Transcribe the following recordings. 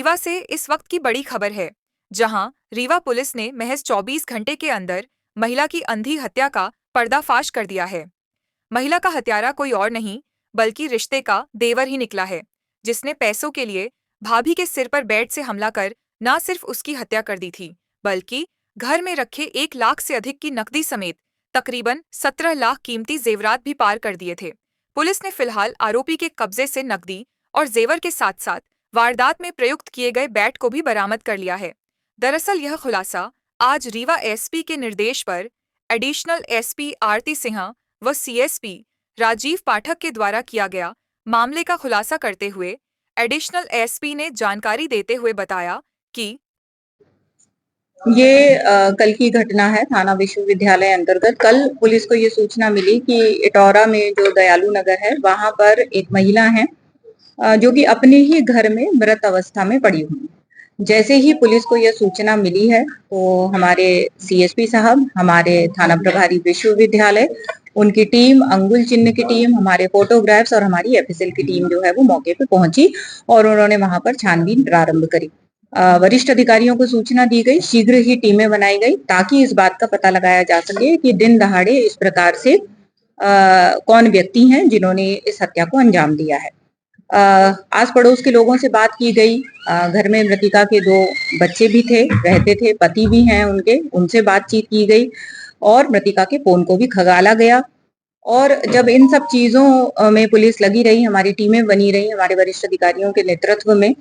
रीवा से इस वक्त की बड़ी खबर है, जहां रीवा पुलिस ने महज 24 घंटे के अंदर महिला की अंधी हत्या का पर्दाफाश कर दिया है। महिला का हत्यारा कोई और नहीं बल्कि रिश्ते का देवर ही निकला है, जिसने पैसों के लिए भाभी के सिर पर बेड से हमला कर न सिर्फ उसकी हत्या कर दी थी, बल्कि घर में रखे 1 लाख से अधिक की नकदी समेत तकरीबन 17 लाख कीमती जेवरात भी पार कर दिए थे। पुलिस ने फिलहाल आरोपी के कब्जे से नकदी और जेवर के साथ साथ वारदात में प्रयुक्त किए गए बैट को भी बरामद कर लिया है। दरअसल यह खुलासा आज रीवा एसपी के निर्देश पर एडिशनल एसपी आरती सिन्हा व सीएसपी राजीव पाठक के द्वारा किया गया। मामले का खुलासा करते हुए एडिशनल एसपी ने जानकारी देते हुए बताया कि ये कल की घटना है। थाना विश्वविद्यालय अंतर्गत कल पुलिस को ये सूचना मिली कि इटौरा में जो दयालु नगर है वहां पर एक महिला है जो कि अपने ही घर में मृत अवस्था में पड़ी हुई है। जैसे ही पुलिस को यह सूचना मिली है तो हमारे सीएसपी साहब, हमारे थाना प्रभारी विश्वविद्यालय, उनकी टीम, अंगुल चिन्ह की टीम, हमारे फोटोग्राफ्स और हमारी एफएसएल की टीम जो है वो मौके पे पहुंची और उन्होंने वहां पर छानबीन प्रारंभ करी। वरिष्ठ अधिकारियों को सूचना दी गई, शीघ्र ही टीमें बनाई गई ताकि इस बात का पता लगाया जा सके कि दिन दहाड़े इस प्रकार से कौन व्यक्ति हैं जिन्होंने इस हत्या को अंजाम दिया है। आस पड़ोस के लोगों से बात की गई। घर में मृतिका के 2 बच्चे भी थे, रहते थे, पति भी हैं उनके, उनसे बातचीत की गई और मृतिका के फोन को भी खंगाला गया। और जब इन सब चीजों में पुलिस लगी रही, हमारी टीमें बनी रही हमारे वरिष्ठ अधिकारियों के नेतृत्व में,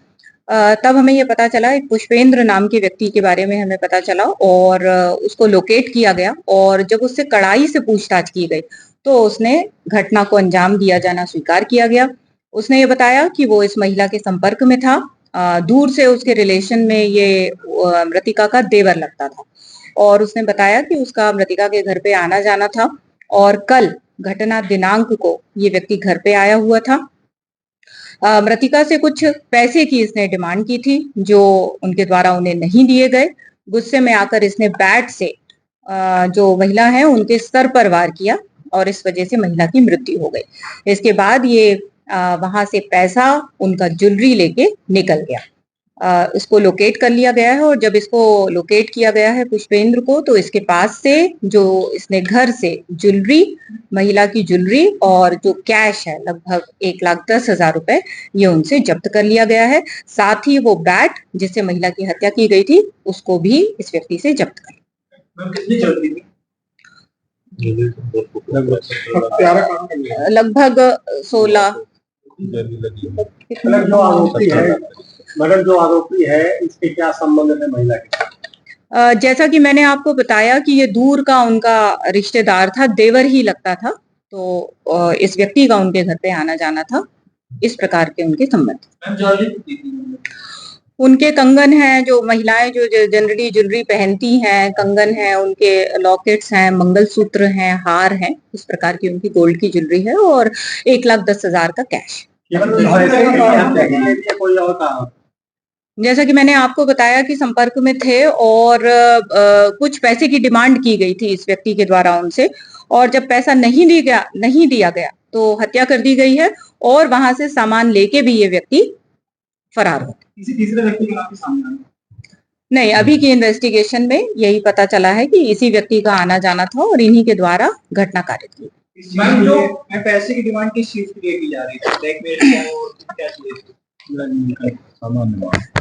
तब हमें ये पता चला, एक पुष्पेंद्र नाम के व्यक्ति के बारे में हमें पता चला और उसको लोकेट किया गया। और जब उससे कड़ाई से पूछताछ की गई तो उसने घटना को अंजाम दिया जाना स्वीकार किया गया। उसने ये बताया कि वो इस महिला के संपर्क में था। दूर से उसके रिलेशन में ये मृतिका का देवर लगता था और उसने बताया कि उसका मृतिका के घर पे आना जाना था और कल घटना दिनांक को ये व्यक्ति घर पे आया हुआ था। मृतिका से कुछ पैसे की इसने डिमांड की थी जो उनके द्वारा उन्हें नहीं दिए गए। गुस्से में आकर इसने बैट से जो महिला है उनके सर पर वार किया और इस वजह से महिला की मृत्यु हो गई। इसके बाद ये वहां से पैसा, उनका ज्वेलरी लेके निकल गया। इसको लोकेट कर लिया गया है और जब इसको लोकेट किया गया है पुष्पेंद्र को, तो इसके पास से जो इसने घर से ज्वेलरी, महिला की ज्वेलरी और जो कैश है लगभग 1,10,000 रुपए, ये उनसे जब्त कर लिया गया है। साथ ही वो बैट जिससे महिला की हत्या की गई थी उसको भी इस व्यक्ति से जब्त कर लगभग 16। मैडम, जो आरोपी है इसके क्या संबंध है महिला के? जैसा कि मैंने आपको बताया कि ये दूर का उनका रिश्तेदार था, देवर ही लगता था, तो इस व्यक्ति का उनके घर पे आना जाना था। इस प्रकार के उनके संबंध। उनके कंगन हैं, जो महिलाएं जो जनरली ज्वेलरी पहनती हैं, कंगन है, उनके लॉकेट्स हैं, मंगलसूत्र हैं, हार हैं, इस प्रकार की उनकी गोल्ड की ज्वेलरी है और 1,10,000 का कैश। जैसा कि मैंने आपको बताया कि संपर्क में थे और कुछ पैसे की डिमांड की गई थी इस व्यक्ति के द्वारा उनसे, और जब पैसा नहीं दिया गया तो हत्या कर दी गई है और वहां से सामान लेके भी ये व्यक्ति फरार हो गया। किसी तीसरे व्यक्ति के नाम सामने आया? नहीं, अभी की इन्वेस्टिगेशन में यही पता चला है कि इसी व्यक्ति का आना जाना था और इन्हीं के द्वारा घटना कारित की। जो पैसे की डिमांड किस चीज के लिए की जा रही थी? ब्लैकमेल और क्या चीज?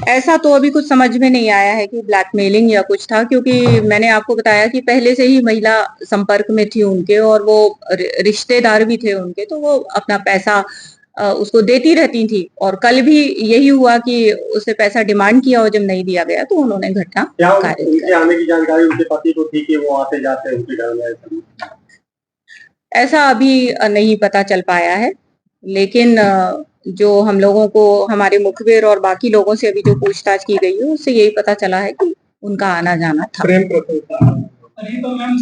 ऐसा तो अभी कुछ समझ में नहीं आया है कि ब्लैकमेलिंग या कुछ था, क्योंकि मैंने आपको बताया कि पहले से ही महिला संपर्क में थी उनके और वो रिश्तेदार भी थे उनके, तो वो अपना पैसा उसको देती रहती थी और कल भी यही हुआ कि उससे पैसा डिमांड किया और जब नहीं दिया गया तो उन्होंने घटना कारित उनके आने की जानकारी उनके पति को थी कि वो आते जाते उनके घर में? ऐसा अभी नहीं पता चल पाया है, लेकिन जो हम लोगों को हमारे मुखबिर और बाकी लोगों से अभी जो पूछताछ की गई है उससे यही पता चला है कि उनका आना जाना था। प्रेम तो मैम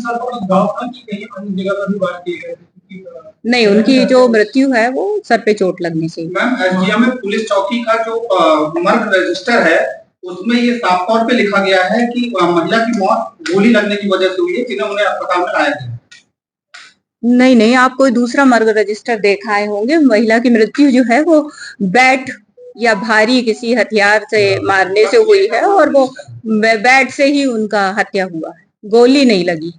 नहीं, उनकी जो मृत्यु है वो सर पे चोट लगने से। मैम, एसडीएम में पुलिस चौकी का जो मर्ग रजिस्टर है उसमें ये साफ तौर पे लिखा गया है कि महिला की मौत गोली लगने की वजह से हुई है, जिन्हें उन्हें अस्पताल में लाया गया। नहीं, आप कोई दूसरा मर्ग रजिस्टर देखाए होंगे। महिला की मृत्यु जो है वो बैट या भारी किसी हथियार से मारने से हुई है और वो बेड से ही उनका हत्या हुआ है, गोली नहीं लगी।